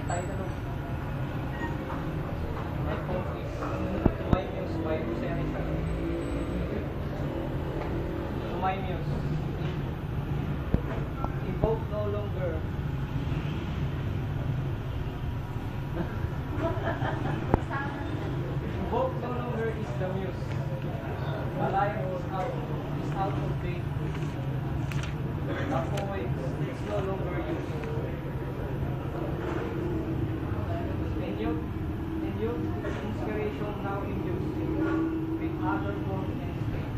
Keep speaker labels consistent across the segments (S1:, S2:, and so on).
S1: title of my poem is To My Muse by Jose Rizal. To my muse. Evoke no longer. Evoke no longer is the muse. The lyre is out of date. The poet is no longer used. In youth, inspiration now induced with other forms and state.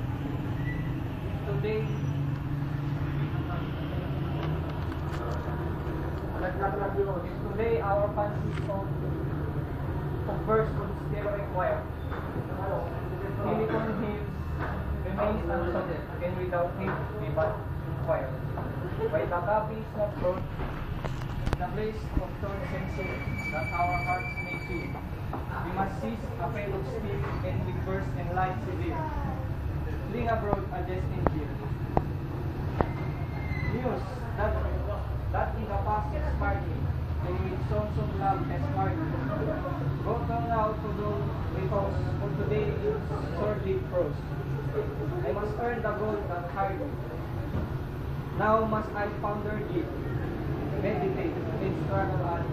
S1: Today our fancy of verse would still require. Silicon Hills remains unsolved, and without him we but inquire. By the copies of thought, the place of thought sensor that our hearts may feel. We must seize a fail of speed and with verse and light severe. Fling abroad a destined deal. News that in the past inspired me, and with songs of love has marked me. Go down now to those repose, for today is sordid prose. I must earn the gold that hired me. Now must I ponder deep, meditate, and struggle on.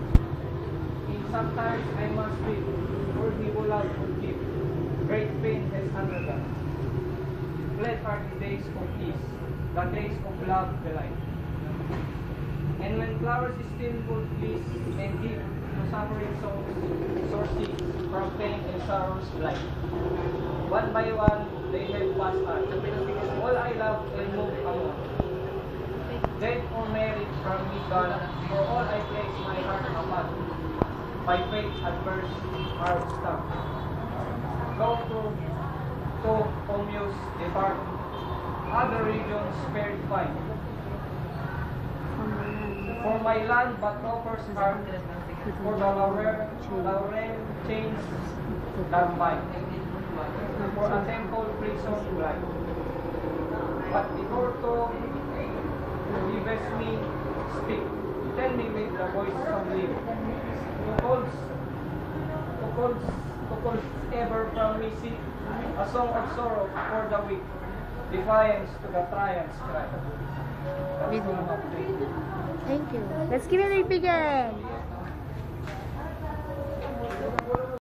S1: In sometimes I must live, for he who loves will give. Great pain has undergone. Blessed are the days of peace, the days of love delight. And when flowers still would please and give to suffering souls sources from pain and sorrow's blight. One by one they have passed on. All I love and move among. Dead or married from me gone, for all I place my heart upon. By fate adverse are stuck. Go to O Muse, depart. Other regions spared fine. For my land but offers heart, for the laurel chains that bind, for a temple prison light. But before to gives me speak, tell me with the voice of live. To calls ever from me seek, a song of sorrow for the weak, defiance to the triumphs cry.
S2: Thank you. Let's give it a big hand.